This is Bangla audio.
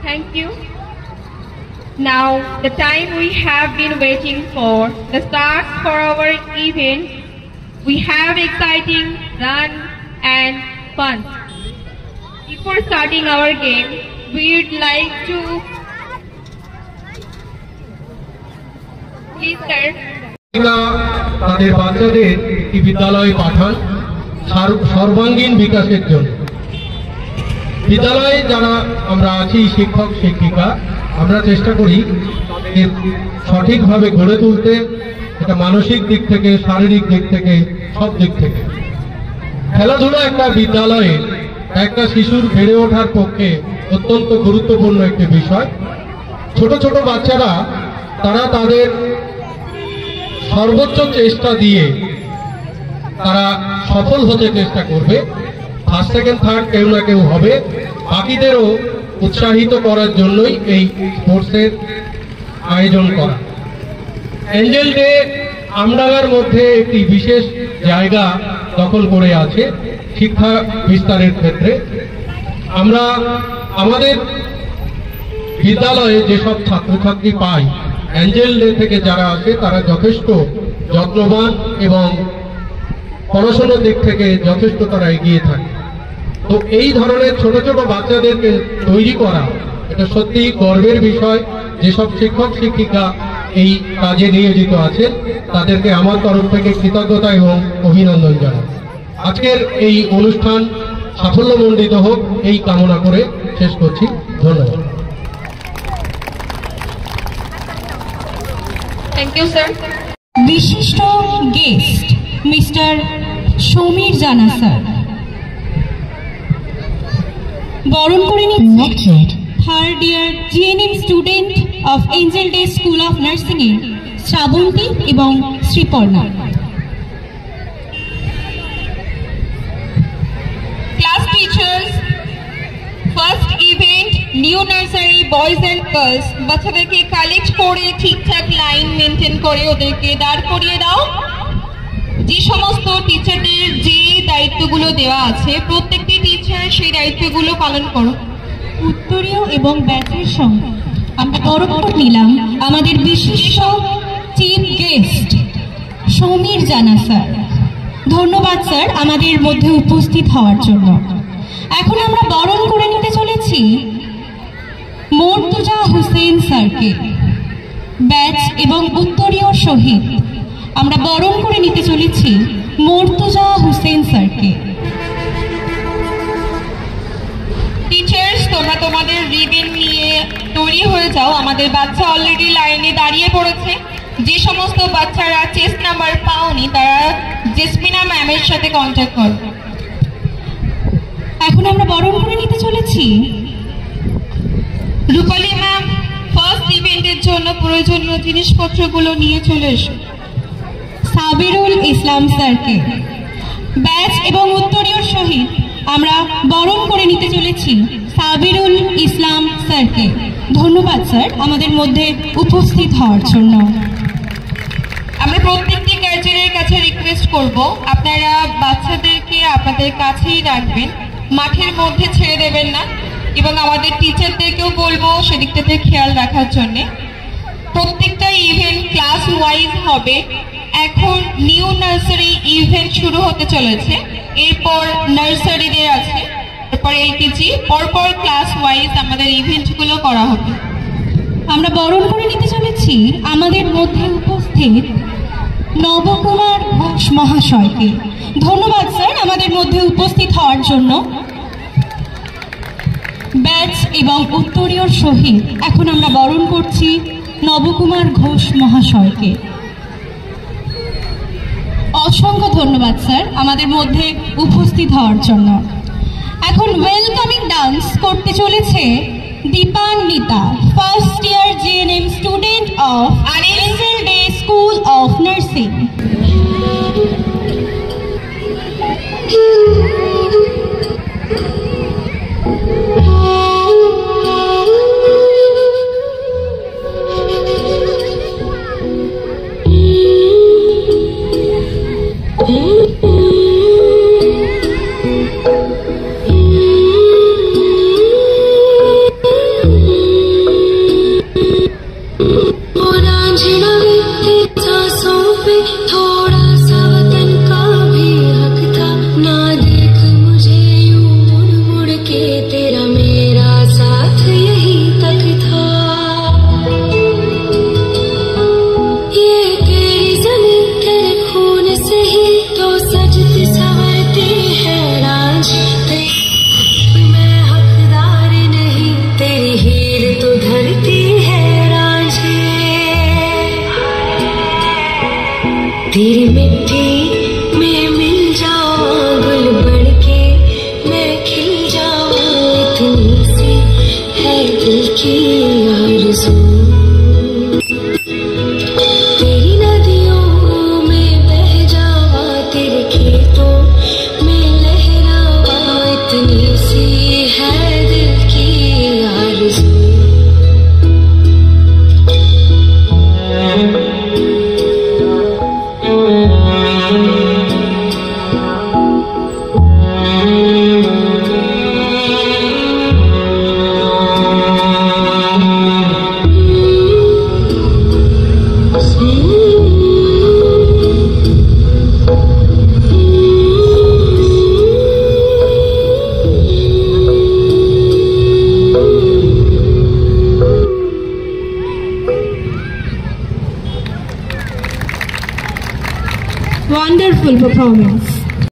Thank you. Now, the time we have been waiting for, the start for our event. We have exciting run and fun. Before starting our game, we'd like to please sir. তাদের বাচ্চাদের একটি বিদ্যালয়ে পাঠান সর্বাঙ্গীন বিকাশের জন্য। বিদ্যালয়ে যারা আমরা আছি শিক্ষক শিক্ষিকা, আমরা চেষ্টা করি সঠিকভাবে গড়ে তুলতে, এটা মানসিক দিক থেকে, শারীরিক দিক থেকে, সব দিক থেকে। খেলাধুলা একটা বিদ্যালয়ে একটা শিশুর বেড়ে ওঠার পক্ষে অত্যন্ত গুরুত্বপূর্ণ একটি বিষয়। ছোট ছোট বাচ্চারা তারা তাদের সর্বোচ্চ চেষ্টা দিয়ে তারা সফল হতে চেষ্টা করবে। ফার্স্ট সেকেন্ড থার্ড কেউ না কেউ হবে। বাকিদেরও উৎসাহিত করার জন্যই এই স্পোর্টসের আয়োজন করা। এঞ্জেল ডে আমডাঙ্গার মধ্যে একটি বিশেষ জায়গা দখল করে আছে শিক্ষা বিস্তারের ক্ষেত্রে। আমরা আমাদের বিদ্যালয়ে যেসব ছাত্রছাত্রী পাই, এঞ্জেল ডে থেকে যারা আসে তারা যথেষ্ট যত্নবান এবং পড়াশোনার দিক থেকে যথেষ্ট তারা এগিয়ে থাকে। তো এই ধরনের ছোট ছোট বাচ্চাদেরকে তৈরি করা এটা সত্যি গর্বের বিষয়। যেসব শিক্ষক শিক্ষিকা এই কাজে নিয়োজিত আছেন তাদেরকে আমার তরফ থেকে কৃতজ্ঞতা এবং অভিনন্দন জানাই। আজকের এই অনুষ্ঠান সাফল্যমণ্ডিত হোক এই কামনা করে শেষ করছি। ধন্যবাদ। Thank you, sir. বিশিষ্ট guest mister Samir Jana sir বরণ করে নিচ্ছেন third year GNM student of angel day school of nursing এর শ্রাবন্তী এবং Sripurna. Class teachers, first event new nursery boys and girls, বাচ্চাদেরকে কালেক্ট করে ঠিকঠাক লাইন মেনটেন করে ওদেরকে দাঁড় করিয়ে দাও। যে সমস্ত টিচারদের যে দায়িত্বগুলো দেওয়া আছে প্রত্যেকটি টিচার সেই দায়িত্বগুলো পালন করো। উত্তরীয় এবং ব্যাচের সঙ্গে আমরা বরণ নিলাম আমাদের বিশিষ্ট chief guest Samir Jana sir. ধন্যবাদ স্যার আমাদের মধ্যে উপস্থিত হওয়ার জন্য। এখন আমরা বরণ করে নিতে চলেছি মর্তুজা হোসেন স্যারকে। ব্যাচ এবং উত্তরীয় সহিত আমরা বরণ করে নিতে চলেছি মর্তুজা হোসেন স্যারকে। টিচার্স, তোমরা তোমাদের রিবেন নিয়ে তৈরি হয়ে যাও। আমাদের বাচ্চা অলরেডি লাইনে দাঁড়িয়ে পড়েছে। যে সমস্ত বাচ্চারা চেস্ট নাম্বার পাওনি তারা জেসমিনা ম্যামের সাথে কন্ট্যাক্ট করো। এখন আমরা বরণ করে নিতে চলেছি রূপালী ম্যাম। ফার্স্ট ইভেন্টের জন্য প্রয়োজনীয় জিনিসপত্রগুলো নিয়ে চলে এসো। সাবিরুল ইসলাম স্যারকে। ব্যাচ এবং উত্তরীয় সহিত আমরা বরণ করে নিতে চলেছি সাবিরুল ইসলাম স্যারকে। ধন্যবাদ স্যার আমাদের মধ্যে উপস্থিত হওয়ার জন্য। আমরা প্রত্যেকটি গার্জিয়ানের কাছে রিকোয়েস্ট করব আপনারা বাচ্চাদেরকে আপনাদের কাছেই রাখবেন, মাঠের মধ্যে ছেড়ে দেবেন না। এবং আমাদের টিচারদেরকেও বলবো সেদিকটাতে খেয়াল রাখার জন্যে। প্রত্যেকটা ইভেন্ট ক্লাস ওয়াইজ হবে। এখন নিউ নার্সারি ইভেন্ট শুরু হতে চলেছে, এরপর নার্সারিদের আছে, এরপর এলকেজি, পরপর ক্লাস ওয়াইজ আমাদের ইভেন্টগুলো করা হবে। আমরা বরণ করে নিতে চলেছি আমাদের মধ্যে উপস্থিত নবকুমার ঘোষ মহাশয়কে। ধন্যবাদ স্যার আমাদের মধ্যে উপস্থিত হওয়ার জন্য। ব্যাচ এবং উত্তরীয় সহিত এখন আমরা বরণ করছি নবকুমার ঘোষ মহাশয়কে। অসংখ্য ধন্যবাদ স্যার আমাদের মধ্যে উপস্থিত হওয়ার জন্য। এখন ওয়েলকামিং ডান্স করতে চলেছে Dipanwita, first year GNM student of angel day school of nursing. की आरज़ू तेरी नदियों में बह जावा तेरे खेतों में लहरावा इतनी सी है दिल की आरज़ू Wonderful performance.